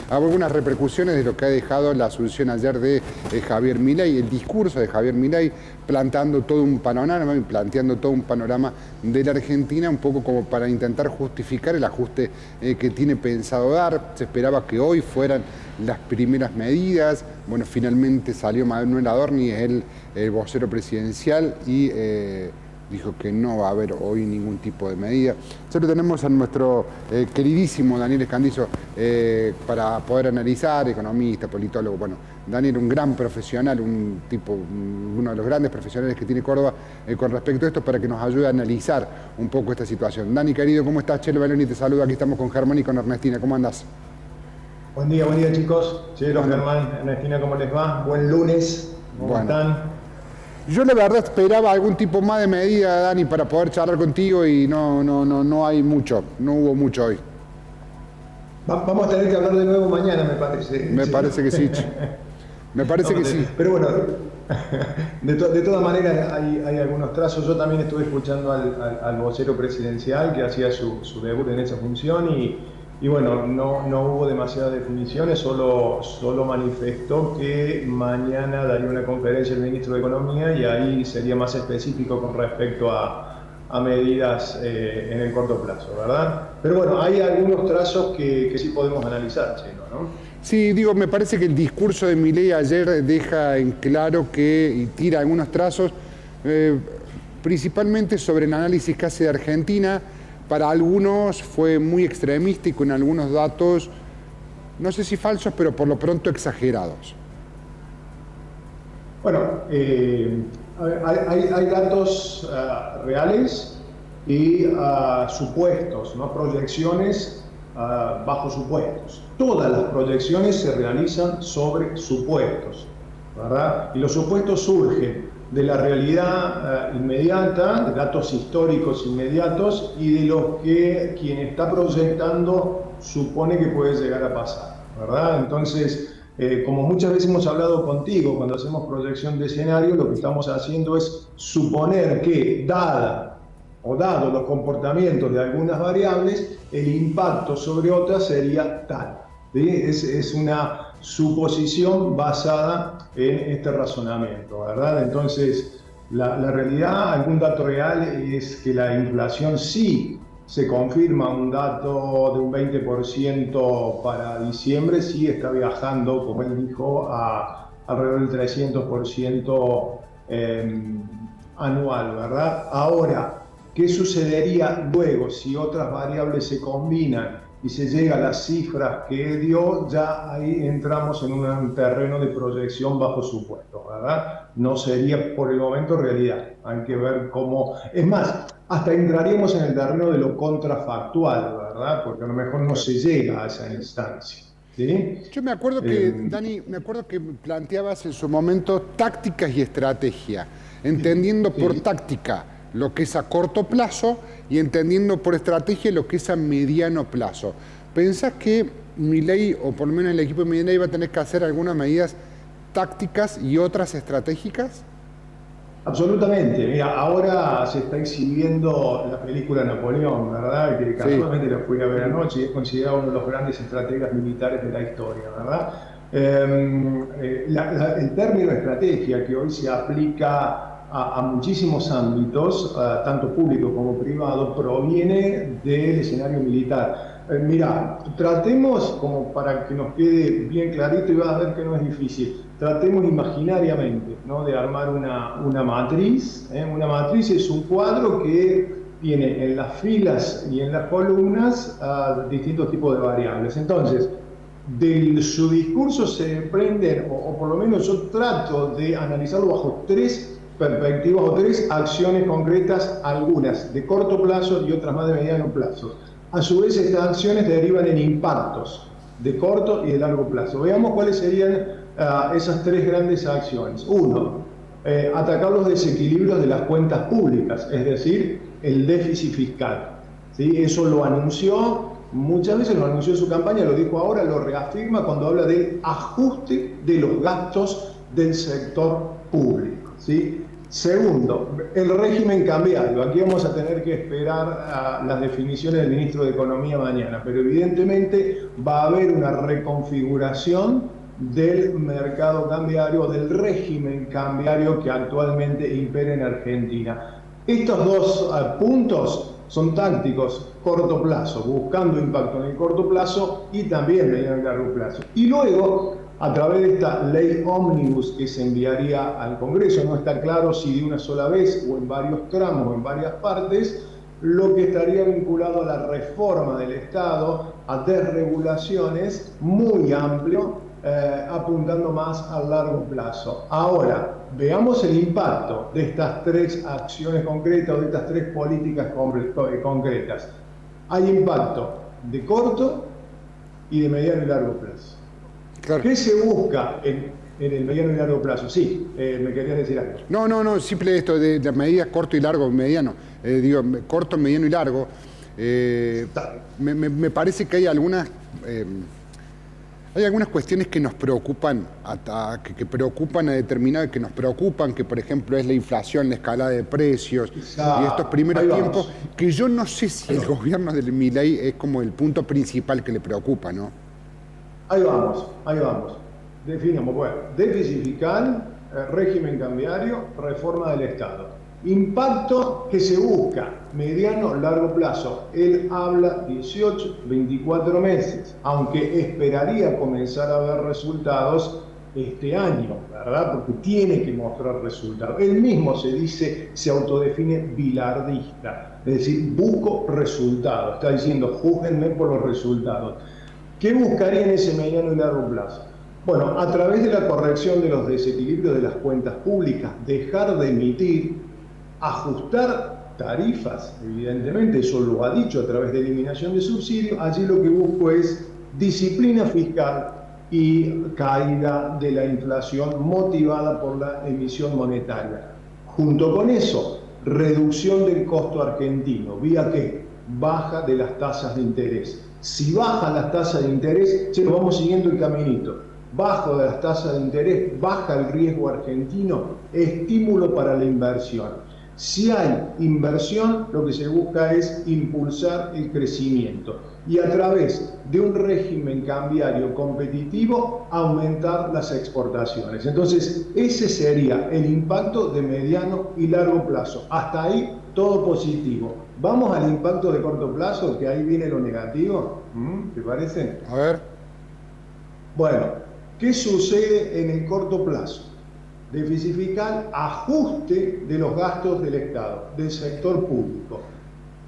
algunas repercusiones de lo que ha dejado la asunción ayer de Javier Milei, el discurso de Javier Milei, planteando todo un panorama de la Argentina, un poco como para intentar justificar el ajuste que tiene pensado dar. Se esperaba que hoy fueran las primeras medidas. Bueno, finalmente salió Manuel Adorni, el vocero presidencial, y dijo que no va a haber hoy ningún tipo de medida. Ya lo tenemos a nuestro queridísimo Daniel Escandizo para poder analizar, economista, politólogo. Bueno, Daniel, un gran profesional, uno de los grandes profesionales que tiene Córdoba con respecto a esto, para que nos ayude a analizar un poco esta situación. Dani, querido, ¿cómo estás? Chelo Beloni te saluda, aquí estamos con Germán y con Ernestina. ¿Cómo andás? Buen día chicos. Chelo, Germán, Ernestina, ¿cómo les va? Buen lunes, ¿cómo están? Yo la verdad esperaba algún tipo más de medida, Dani, para poder charlar contigo, y no hay mucho, no hubo mucho hoy. Vamos a tener que hablar de nuevo mañana, me parece. Me parece que sí. Me parece que sí. Pero bueno, de todas maneras hay algunos trazos. Yo también estuve escuchando al vocero presidencial que hacía su debut en esa función y bueno, no hubo demasiadas definiciones, solo manifestó que mañana daría una conferencia el ministro de Economía y ahí sería más específico con respecto a medidas en el corto plazo, ¿verdad? Pero bueno, hay algunos trazos que sí podemos analizar, Chelo, ¿no? Sí, me parece que el discurso de Milei ayer deja en claro y tira algunos trazos, principalmente sobre el análisis que hace de Argentina. Para algunos fue muy extremista y con algunos datos, no sé si falsos, pero por lo pronto exagerados. Bueno, hay datos reales y supuestos, ¿no? Proyecciones bajo supuestos. Todas las proyecciones se realizan sobre supuestos, ¿verdad? Y los supuestos surgen de la realidad inmediata, de datos históricos inmediatos y de lo que quien está proyectando supone que puede llegar a pasar, ¿verdad? Entonces, como muchas veces hemos hablado contigo cuando hacemos proyección de escenario, lo que estamos haciendo es suponer que, dado los comportamientos de algunas variables, el impacto sobre otras sería tal. ¿Sí? Es una suposición basada en este razonamiento, ¿verdad? Entonces, la realidad, algún dato real es que la inflación sí se confirma, un dato de un 20% para diciembre, sí está viajando, como él dijo, a alrededor del 300% anual, ¿verdad? Ahora, ¿qué sucedería luego si otras variables se combinan y se llega a las cifras que dio? Ya ahí entramos en un terreno de proyección bajo supuesto, ¿verdad? No sería por el momento realidad. Hay que ver cómo... Es más, hasta entraríamos en el terreno de lo contrafactual, ¿verdad? Porque a lo mejor no se llega a esa instancia. ¿Sí? Yo me acuerdo que, Dani, que planteabas en su momento tácticas y estrategia, entendiendo por táctica lo que es a corto plazo y entendiendo por estrategia lo que es a mediano plazo. ¿Pensás que Milei, o por lo menos el equipo de Milei, va a tener que hacer algunas medidas tácticas y otras estratégicas? Absolutamente. Mira, ahora se está exhibiendo la película Napoleón, ¿verdad? Que casualmente la fui a ver anoche y es considerado uno de los grandes estrategas militares de la historia, ¿verdad? El término estrategia, que hoy se aplica a muchísimos ámbitos, tanto público como privado, proviene del escenario militar. Mira, tratemos, como para que nos quede bien clarito, y vas a ver que no es difícil, tratemos imaginariamente, ¿no?, de armar una matriz. Una matriz es un cuadro que tiene en las filas y en las columnas distintos tipos de variables. Entonces, de su discurso se desprenden, o por lo menos yo trato de analizarlo bajo tres perspectivas o tres acciones concretas, algunas de corto plazo y otras más de mediano plazo. A su vez, estas acciones derivan en impactos de corto y de largo plazo. Veamos cuáles serían esas tres grandes acciones. Uno, atacar los desequilibrios de las cuentas públicas, es decir, el déficit fiscal. ¿Sí? Eso lo anunció, muchas veces lo anunció en su campaña, lo dijo ahora, lo reafirma cuando habla del ajuste de los gastos del sector público. ¿Sí? Segundo, el régimen cambiario. Aquí vamos a tener que esperar a las definiciones del ministro de Economía mañana, pero evidentemente va a haber una reconfiguración del mercado cambiario, del régimen cambiario que actualmente impera en Argentina. Estos dos puntos son tácticos, corto plazo, buscando impacto en el corto plazo y también mediano y largo plazo. Y luego, a través de esta ley ómnibus que se enviaría al Congreso, no está claro si de una sola vez o en varios tramos o en varias partes, lo que estaría vinculado a la reforma del Estado, a desregulaciones muy amplio, apuntando más a largo plazo. Ahora, veamos el impacto de estas tres acciones concretas o de estas tres políticas concretas. Hay impacto de corto y de mediano y largo plazo. Claro. ¿Qué se busca en el mediano y largo plazo? Sí, me querías decir algo. No, simple esto de las medidas corto y largo, mediano. Digo, corto, mediano y largo. Me parece que hay algunas cuestiones que nos preocupan, que preocupan a determinadas, que nos preocupan, que por ejemplo es la inflación, la escalada de precios y estos primeros tiempos, que yo no sé si el gobierno de Milei es como el punto principal que le preocupa, ¿no? Ahí vamos. Definamos, bueno, déficit fiscal, régimen cambiario, reforma del Estado. Impacto que se busca, mediano, largo plazo. Él habla 18, 24 meses, aunque esperaría comenzar a ver resultados este año, ¿verdad? Porque tiene que mostrar resultados. Él mismo se autodefine bilardista, es decir, busco resultados. Está diciendo, júzguenme por los resultados. ¿Qué buscaría en ese mediano y largo plazo? Bueno, a través de la corrección de los desequilibrios de las cuentas públicas, dejar de emitir, ajustar tarifas, evidentemente, eso lo ha dicho a través de eliminación de subsidios. Allí lo que busco es disciplina fiscal y caída de la inflación motivada por la emisión monetaria. Junto con eso, reducción del costo argentino, ¿vía qué? Baja de las tasas de interés. Si bajan las tasas de interés, nos vamos siguiendo el caminito. Bajo de las tasas de interés, baja el riesgo argentino, estímulo para la inversión. Si hay inversión, lo que se busca es impulsar el crecimiento y a través de un régimen cambiario competitivo aumentar las exportaciones. Entonces, ese sería el impacto de mediano y largo plazo. Hasta ahí todo positivo. Vamos al impacto de corto plazo, que ahí viene lo negativo. ¿Te parece? A ver. Bueno, ¿qué sucede en el corto plazo? Déficit fiscal, ajuste de los gastos del Estado, del sector público.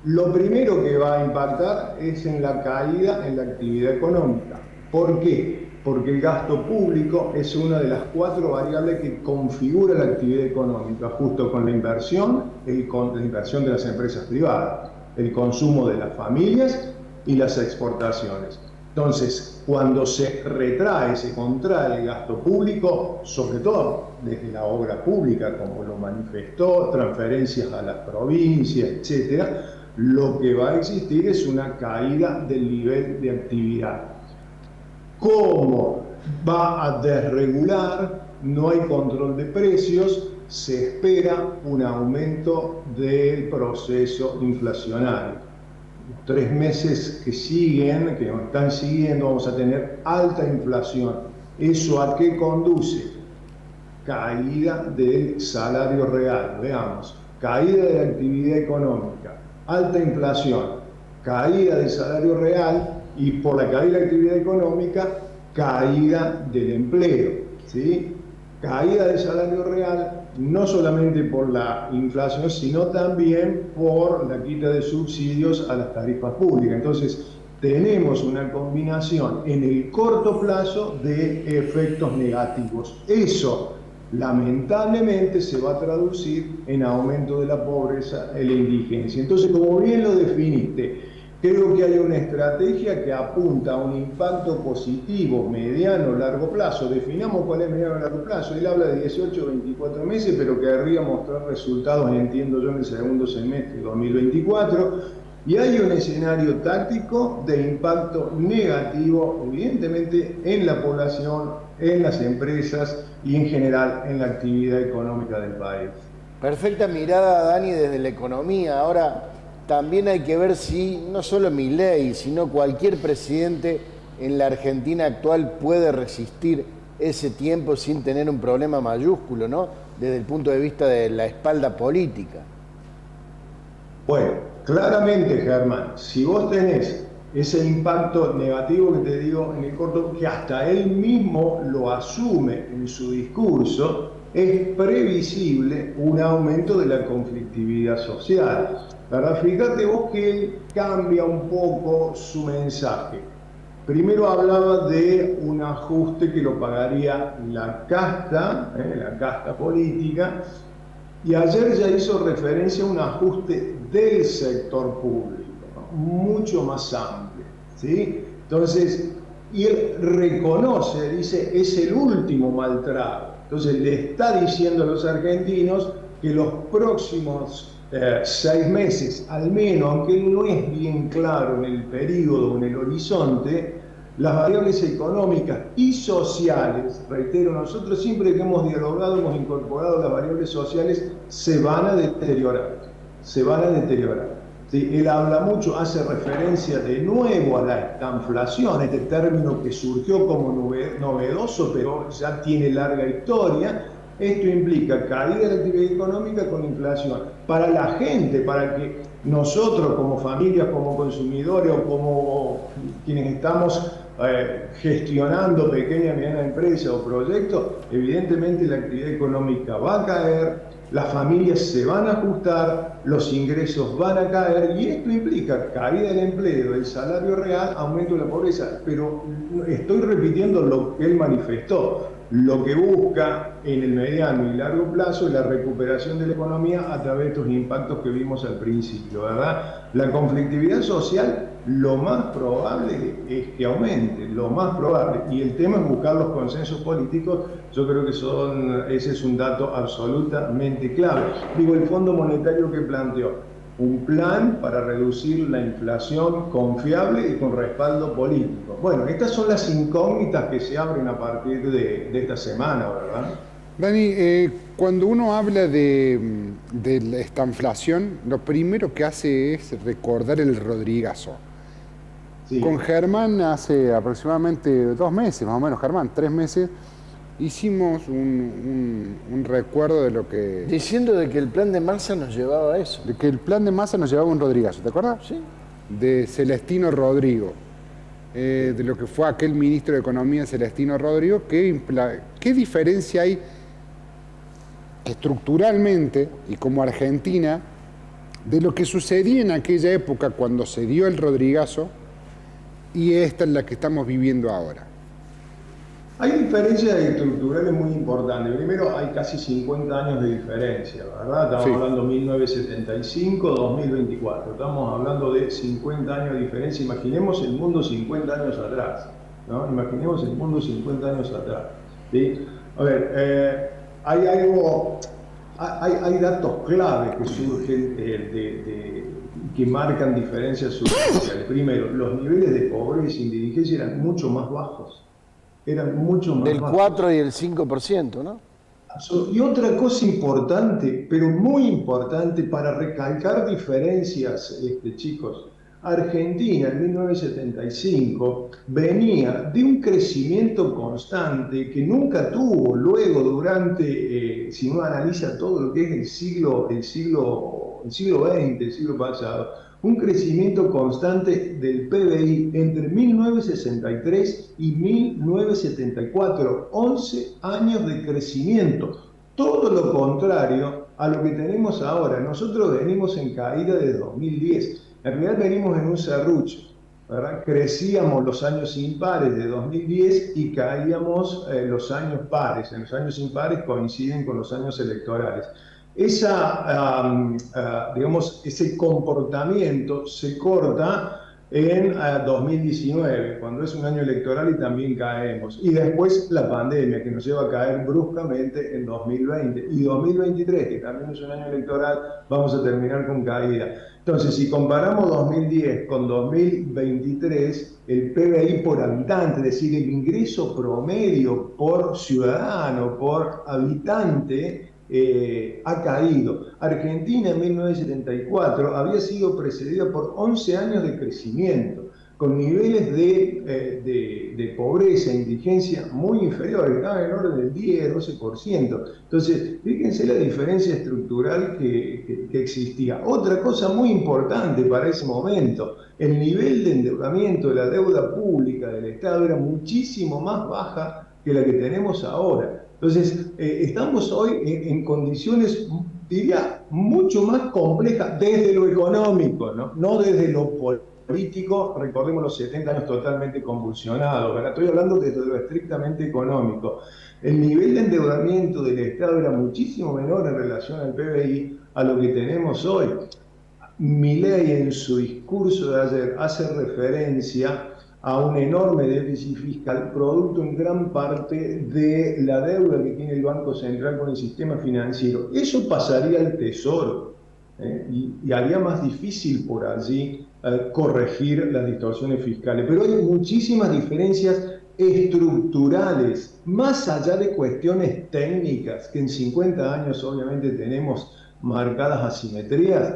Lo primero que va a impactar es en la caída en la actividad económica. ¿Por qué? Porque el gasto público es una de las 4 variables que configura la actividad económica, justo con la inversión de las empresas privadas, el consumo de las familias y las exportaciones. Entonces, cuando se retrae, se contrae el gasto público, sobre todo desde la obra pública, como lo manifestó, transferencias a las provincias, etcétera, lo que va a existir es una caída del nivel de actividad. ¿Cómo va a desregular? No hay control de precios, se espera un aumento del proceso inflacionario. Los 3 meses que siguen, que nos están siguiendo, vamos a tener alta inflación. ¿Eso a qué conduce? Caída del salario real, veamos. Caída de la actividad económica, alta inflación, caída del salario real y por la caída de la actividad económica, caída del empleo, ¿sí? Caída del salario real, no solamente por la inflación, sino también por la quita de subsidios a las tarifas públicas. Entonces, tenemos una combinación en el corto plazo de efectos negativos. Eso, lamentablemente, se va a traducir en aumento de la pobreza y la indigencia. Entonces, como bien lo definiste, creo que hay una estrategia que apunta a un impacto positivo, mediano, largo plazo. Definamos cuál es mediano, largo plazo. Él habla de 18 o 24 meses, pero querría mostrar resultados, entiendo yo, en el segundo semestre de 2024. Y hay un escenario táctico de impacto negativo, evidentemente, en la población, en las empresas y en general en la actividad económica del país. Perfecta mirada, Dani, desde la economía. Ahora, también hay que ver si no solo Milei, sino cualquier presidente en la Argentina actual puede resistir ese tiempo sin tener un problema mayúsculo, ¿no? Desde el punto de vista de la espalda política. Bueno, claramente, Germán, si vos tenés ese impacto negativo que te digo en el corto, que hasta él mismo lo asume en su discurso, es previsible un aumento de la conflictividad social. ¿Verdad? Fíjate vos que él cambia un poco su mensaje. Primero hablaba de un ajuste que lo pagaría la casta política, y ayer ya hizo referencia a un ajuste del sector público, ¿no? Mucho más amplio, ¿sí? Entonces, y él reconoce, dice, es el último mal trago. Entonces le está diciendo a los argentinos que los próximos 6 meses, al menos, aunque no es bien claro en el periodo, en el horizonte, las variables económicas y sociales, reitero, nosotros siempre que hemos dialogado, hemos incorporado las variables sociales, se van a deteriorar, se van a deteriorar. ¿Sí? Él habla mucho, hace referencia de nuevo a la estanflación, este término que surgió como novedoso, pero ya tiene larga historia. Esto implica caída de la actividad económica con inflación. Para la gente, para que nosotros como familias, como consumidores o como quienes estamos gestionando pequeña y mediana empresa o proyectos, evidentemente la actividad económica va a caer, las familias se van a ajustar, los ingresos van a caer, y esto implica caída del empleo, del salario real, aumento de la pobreza. Pero estoy repitiendo lo que él manifestó. Lo que busca en el mediano y largo plazo es la recuperación de la economía a través de estos impactos que vimos al principio, ¿verdad? La conflictividad social, lo más probable es que aumente, lo más probable. Y el tema es buscar los consensos políticos. Yo creo que ese es un dato absolutamente clave. Digo, el Fondo Monetario que planteó un plan para reducir la inflación confiable y con respaldo político. Bueno, estas son las incógnitas que se abren a partir de esta semana, ¿verdad? Dani, cuando uno habla de esta inflación, lo primero que hace es recordar el Rodrigazo. Sí. Con Germán hace aproximadamente 2 meses, más o menos, Germán, 3 meses, hicimos un recuerdo de lo que... Diciendo de que el plan de Massa nos llevaba a eso. De que el plan de Massa nos llevaba a un Rodrigazo, ¿te acuerdas? Sí. De Celestino Rodrigo, de lo que fue aquel ministro de Economía, Celestino Rodrigo. ¿Qué diferencia hay estructuralmente y como Argentina de lo que sucedía en aquella época cuando se dio el Rodrigazo y esta en la que estamos viviendo ahora? Hay diferencias estructurales muy importantes. Primero, hay casi 50 años de diferencia, ¿verdad? Estamos hablando de 1975, 2024. Estamos hablando de 50 años de diferencia. Imaginemos el mundo 50 años atrás, ¿no? Imaginemos el mundo 50 años atrás, ¿sí? A ver, hay datos claves que surgen que marcan diferencias sustanciales. Primero, los niveles de pobreza e indigencia eran mucho más bajos. Eran mucho más del bajos. 4 y el 5%, ¿no? Y otra cosa importante, pero muy importante para recalcar diferencias, chicos, Argentina en 1975 venía de un crecimiento constante que nunca tuvo luego durante, si uno analiza todo lo que es el siglo XX, el siglo pasado, un crecimiento constante del PBI entre 1963 y 1974, 11 años de crecimiento. Todo lo contrario a lo que tenemos ahora. Nosotros venimos en caída de 2010. En realidad venimos en un serrucho, ¿verdad? Crecíamos los años impares de 2010 y caíamos los años pares. En los años impares coinciden con los años electorales. Ese comportamiento se corta en 2019, cuando es un año electoral y también caemos. Y después la pandemia, que nos lleva a caer bruscamente en 2020. Y 2023, que también es un año electoral, vamos a terminar con caída. Entonces, si comparamos 2010 con 2023, el PBI por habitante, es decir, el ingreso promedio por ciudadano, por habitante, ha caído. Argentina en 1974 había sido precedida por 11 años de crecimiento, con niveles de pobreza e indigencia muy inferiores, estaban en orden del 10-12%. Entonces, fíjense la diferencia estructural que existía. Otra cosa muy importante para ese momento, el nivel de endeudamiento de la deuda pública del Estado era muchísimo más baja que la que tenemos ahora. Entonces, estamos hoy en condiciones, diría, mucho más complejas desde lo económico, no desde lo político. Recordemos los 70 años totalmente convulsionados, ¿verdad? Estoy hablando desde lo estrictamente económico. El nivel de endeudamiento del Estado era muchísimo menor en relación al PBI a lo que tenemos hoy. Milei en su discurso de ayer hace referencia a un enorme déficit fiscal, producto en gran parte de la deuda que tiene el Banco Central con el sistema financiero. Eso pasaría al Tesoro y haría más difícil por allí corregir las distorsiones fiscales. Pero hay muchísimas diferencias estructurales, más allá de cuestiones técnicas, que en 50 años obviamente tenemos marcadas asimetrías,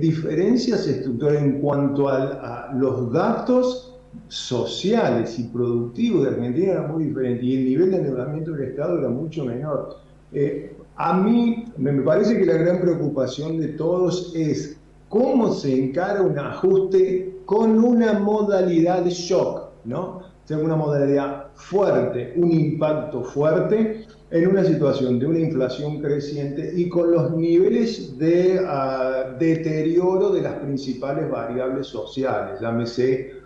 diferencias estructurales en cuanto a los datos sociales y productivos de Argentina era muy diferente y el nivel de endeudamiento del Estado era mucho menor. A mí me parece que la gran preocupación de todos es cómo se encara un ajuste con una modalidad de shock, ¿no? O sea, una modalidad fuerte, un impacto fuerte en una situación de una inflación creciente y con los niveles de deterioro de las principales variables sociales, llámese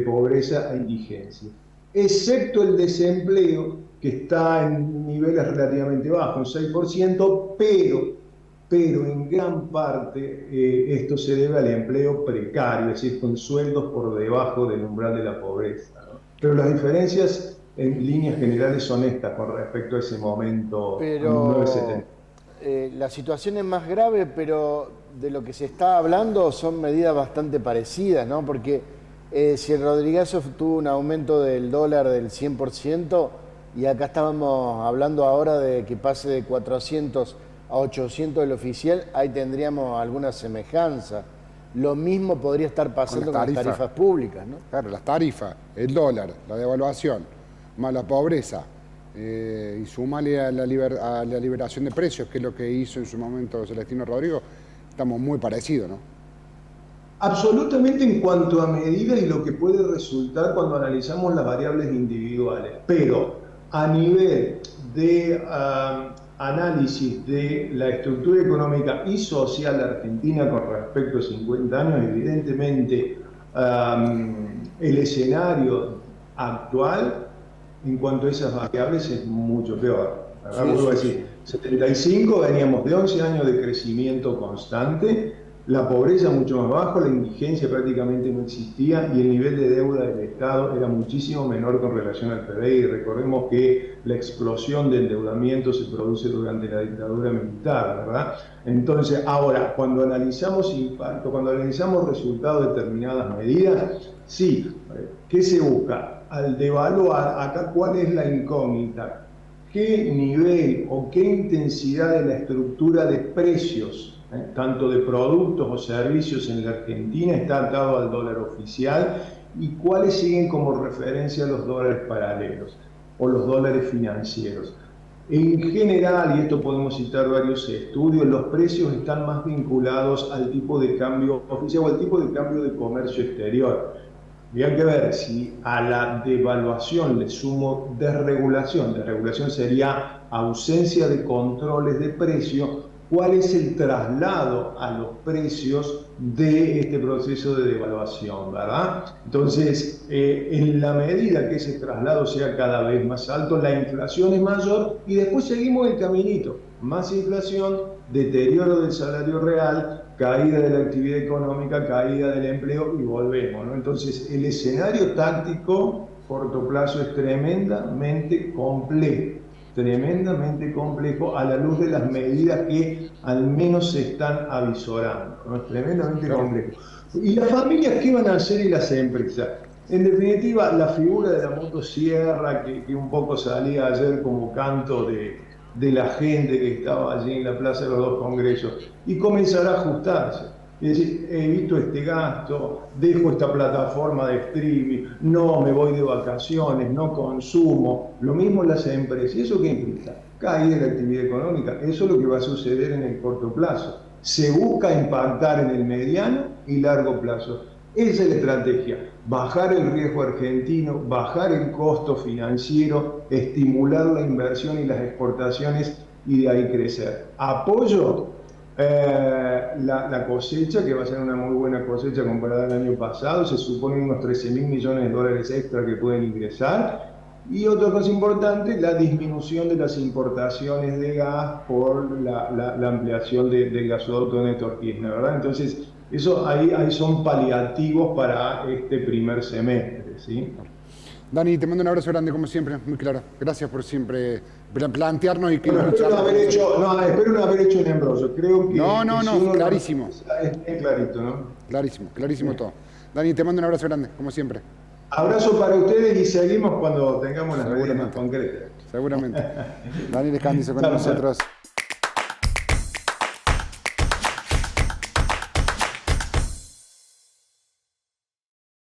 pobreza e indigencia, excepto el desempleo, que está en niveles relativamente bajos, un 6%, pero en gran parte esto se debe al empleo precario, es decir, con sueldos por debajo del umbral de la pobreza, ¿no? Pero las diferencias en líneas generales son estas con respecto a ese momento. Pero 970. La situación es más grave, pero de lo que se está hablando son medidas bastante parecidas, ¿no? Porque si el Rodrigazo tuvo un aumento del dólar del 100%, y acá estábamos hablando ahora de que pase de 400 a 800 el oficial, ahí tendríamos alguna semejanza. Lo mismo podría estar pasando con las tarifas públicas, ¿no? Claro, las tarifas, el dólar, la devaluación, más la pobreza, y súmale a la liberación de precios, que es lo que hizo en su momento Celestino Rodrigo, estamos muy parecidos, ¿no? Absolutamente en cuanto a medidas y lo que puede resultar cuando analizamos las variables individuales, pero a nivel de análisis de la estructura económica y social de Argentina con respecto a 50 años, evidentemente el escenario actual en cuanto a esas variables es mucho peor. Vuelvo a decir, 75 veníamos de 11 años de crecimiento constante, la pobreza mucho más baja, la indigencia prácticamente no existía y el nivel de deuda del Estado era muchísimo menor con relación al PBI. Recordemos que la explosión de endeudamiento se produce durante la dictadura militar, ¿verdad? Entonces, ahora, cuando analizamos impacto, cuando analizamos resultados de determinadas medidas, sí, ¿qué se busca? Al devaluar, acá, ¿cuál es la incógnita? ¿Qué nivel o qué intensidad de la estructura de precios, tanto de productos o servicios en la Argentina, está atado al dólar oficial y cuáles siguen como referencia los dólares paralelos o los dólares financieros? En general, y esto podemos citar varios estudios, los precios están más vinculados al tipo de cambio oficial o al tipo de cambio de comercio exterior. Y hay que ver si a la devaluación le sumo desregulación. Desregulación sería ausencia de controles de precio. ¿Cuál es el traslado a los precios de este proceso de devaluación, verdad? Entonces, en la medida que ese traslado sea cada vez más alto, la inflación es mayor y después seguimos el caminito. Más inflación, deterioro del salario real, caída de la actividad económica, caída del empleo y volvemos, ¿no? Entonces, el escenario táctico corto plazo es tremendamente complejo a la luz de las medidas que al menos se están avisorando, ¿no? Es tremendamente complejo. ¿Y las familias qué van a hacer y las empresas? En definitiva, la figura de la motosierra, que un poco salía ayer como canto de de la gente que estaba allí en la Plaza de los Dos Congresos y comenzar a ajustarse. Es decir, evito este gasto, dejo esta plataforma de streaming, no me voy de vacaciones, no consumo. Lo mismo las empresas. ¿Y eso qué implica? Caída de la actividad económica. Eso es lo que va a suceder en el corto plazo. Se busca impactar en el mediano y largo plazo. Esa es la estrategia. Bajar el riesgo argentino, bajar el costo financiero, estimular la inversión y las exportaciones y de ahí crecer. Apoyo la cosecha, que va a ser una muy buena cosecha comparada al año pasado. Se supone unos 13.000 millones de dólares extra que pueden ingresar. Y otra cosa importante, la disminución de las importaciones de gas por la ampliación del gasoducto de Néstor Kirchner, ¿verdad? Entonces, eso ahí son paliativos para este primer semestre, ¿sí? Dani, te mando un abrazo grande, como siempre, muy claro. Gracias por siempre plantearnos y que Bueno, espero no haber hecho un embrollo. Creo que No, clarísimo. Es clarito, ¿no? Clarísimo todo. Dani, te mando un abrazo grande, como siempre. Abrazo para ustedes y seguimos cuando tengamos las medidas más concretas. Seguramente. Dani Descandizo con nosotros.